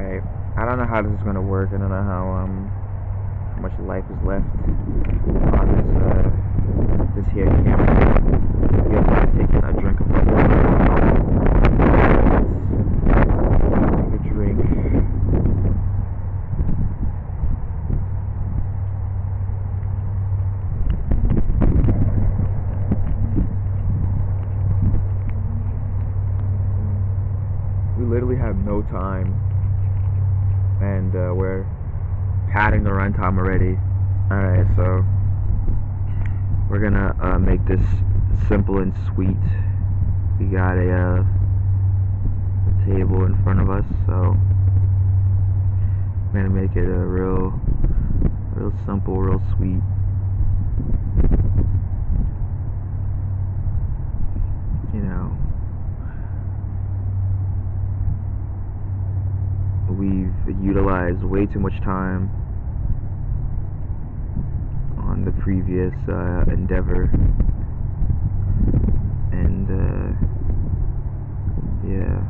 Alright. I don't know how this is gonna work. I don't know how much life is left on this here camera. You have to take a drink of water. Take a drink. We literally have no time, and we're padding the runtime already. Alright, so we're gonna make this simple and sweet. We got a table in front of us, so we're gonna make it a real simple, real sweet. You know, we've utilized way too much time on the previous endeavor, and yeah.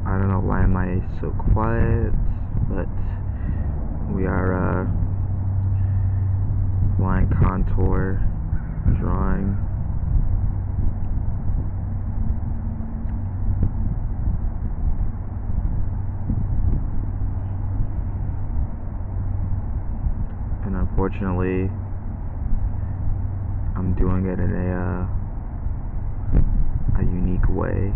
I don't know why am I so quiet, but we are applying contour, drawing. And unfortunately, I'm doing it in a unique way,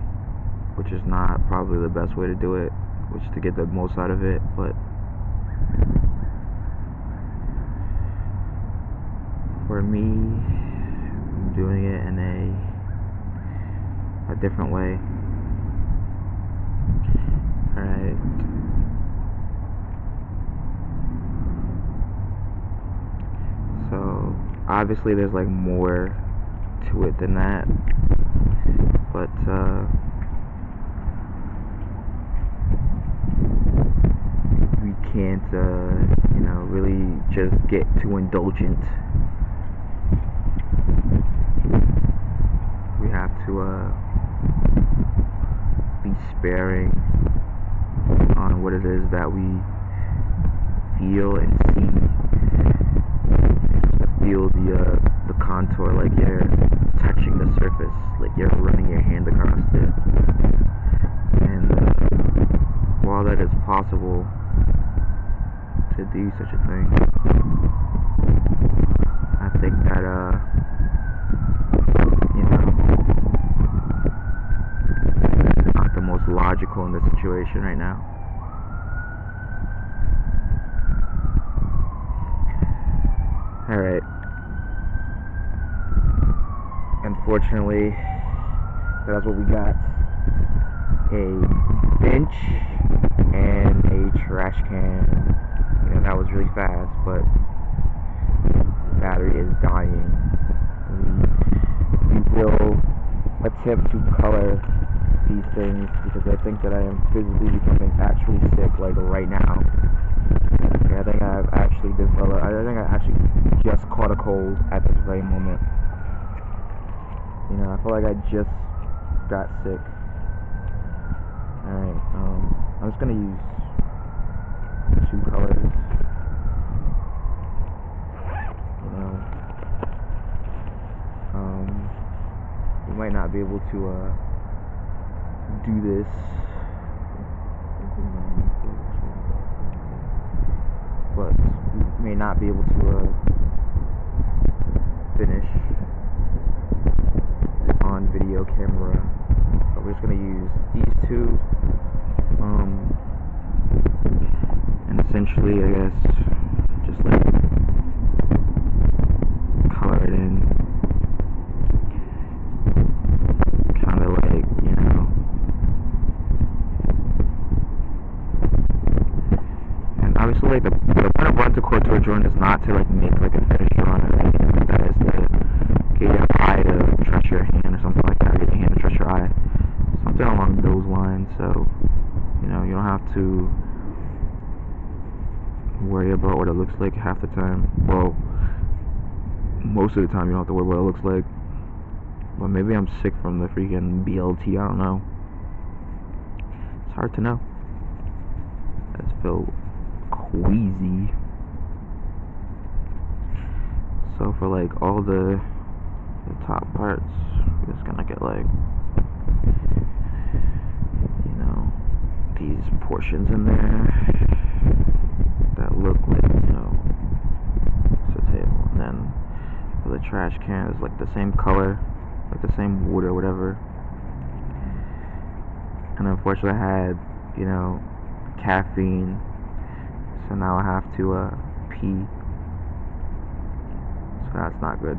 which is not probably the best way to do it, which is to get the most out of it, but for me, I'm doing it in a different way. Alright. So obviously there's like more to it than that, but we can't you know, really just get too indulgent. We have to be sparing on what it is that we feel and see. Feel the contour, like you're touching the surface, like you're running your hand across it. And while that is possible to do such a thing, I think that you know, it's not the most logical in the situation right now. Alright. Unfortunately, that's what we got. A bench and a trash can. You know, that was really fast, but the battery is dying. We will attempt to color these things because I think that I am physically becoming actually sick, like right now. I think I've actually developed, I think I actually just caught a cold at this very moment. You know, I feel like I just got sick. Alright, I'm just gonna use 2 colors. You know, we might not be able to do this. But we may not be able to finish on video camera. But we're just gonna use these 2, and essentially, I guess, just like color it in, kind of like, you know, obviously, like the point of rental couture drawing is not to like make like a finished drawing or anything like that. It's to get your eye to trust your hand or something like that, or get your hand to trust your eye, something along those lines. So you know, you don't have to worry about what it looks like half the time. Well, most of the time you don't have to worry about what it looks like. But maybe I'm sick from the freaking BLT. I don't know. It's hard to know. I just feel queasy. So for like all the top parts, we're just gonna get like, you know, these portions in there that look like, you know, it's a table. And then for the trash can, it's like the same color, like the same wood or whatever. And unfortunately I had, you know, caffeine, so now I have to pee, so that's not good,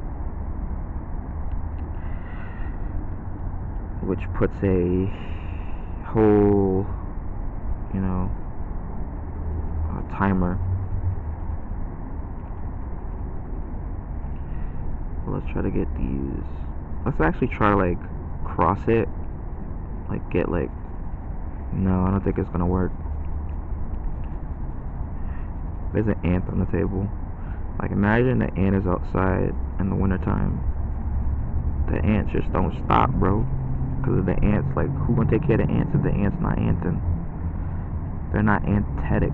which puts a whole, you know, a timer. Let's try to get these, let's actually try to like cross it, like get like, no, I don't think it's gonna work. There's an ant on the table. Like imagine the ant is outside in the wintertime. The ants just don't stop, bro. Because of the ants, like who gonna take care of the ants if the ants not anting? They're not anthetic.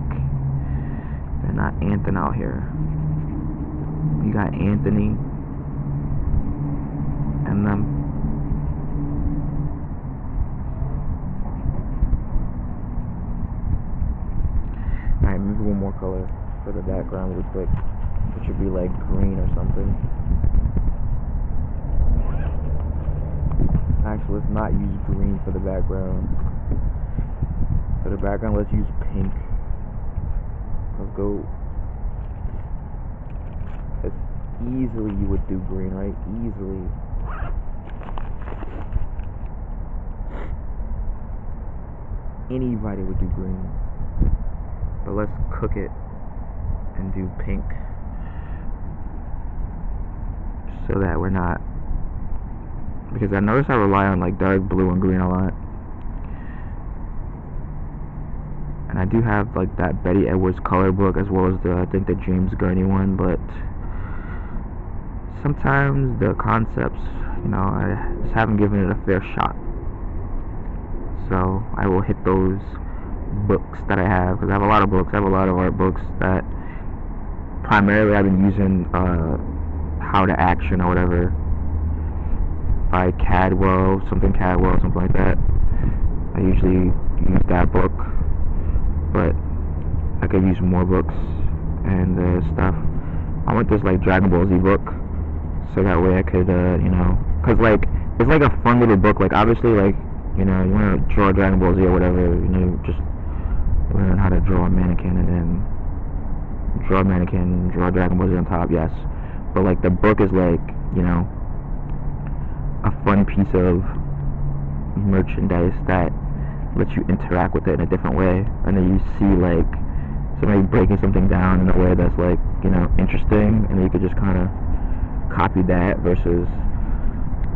They're not anting out here. You got Anthony and them. Alright, maybe one more color for the background really quick. It should be like green or something. Actually, let's not use green for the background. For the background, let's use pink. Let's go. As easily you would do green, right? Easily. Anybody would do green. But let's cook it and do pink, so that we're not, because I notice I rely on like dark blue and green a lot, and I do have like that Betty Edwards color book as well as the, I think the James Gurney one, but sometimes the concepts, you know, I just haven't given it a fair shot. So I will hit those books that I have, because I have a lot of books. I have a lot of art books that primarily I've been using How to Action or whatever by Cadwell, something like that. I usually use that book, but I could use more books and stuff. I want this like Dragon Ball Z book, so that way I could, you know, cause like it's like a fun little book. Like obviously, like, you know, you want to draw Dragon Ball Z or whatever, you know, just learn how to draw a mannequin and then draw a mannequin, draw Dragon Ball Z on top, yes. But like the book is like, you know, a fun piece of merchandise that lets you interact with it in a different way, and then you see like somebody breaking something down in a way that's like, you know, interesting, and you could just kind of copy that versus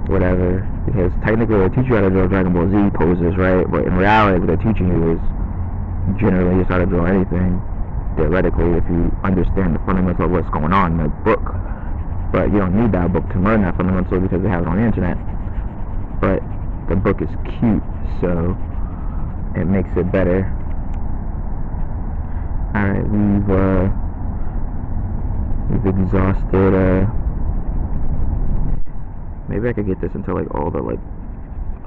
whatever, because technically they teach you how to draw Dragon Ball Z poses, right? But in reality what they're teaching you is generally just how to draw anything, theoretically, if you understand the fundamental of what's going on in the book. But you don't need that book to learn that fundamental, because they have it on the internet. But the book is cute, so it makes it better. Alright, we've exhausted, maybe I could get this into like all the like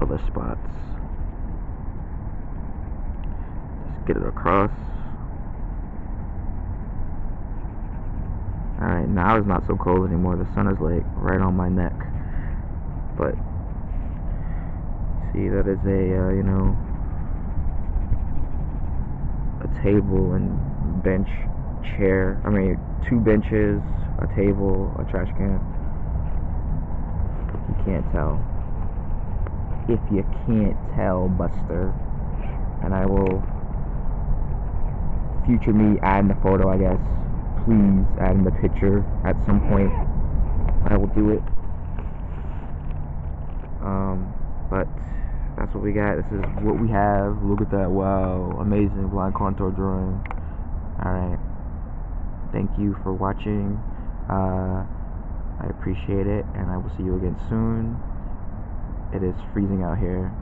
other spots. Just get it across. Alright, now it's not so cold anymore. The sun is like right on my neck. But see, that is a you know, a table and bench, chair. I mean, 2 benches, a table, a trash can. You can't tell. If you can't tell, Buster. And I will future me add in the photo, I guess, please add in the picture at some point. I will do it. But that's what we got. This is what we have. Look at that. Wow, amazing blind contour drawing. Alright, thank you for watching. I appreciate it, and I will see you again soon. It is freezing out here.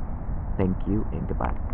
Thank you and goodbye.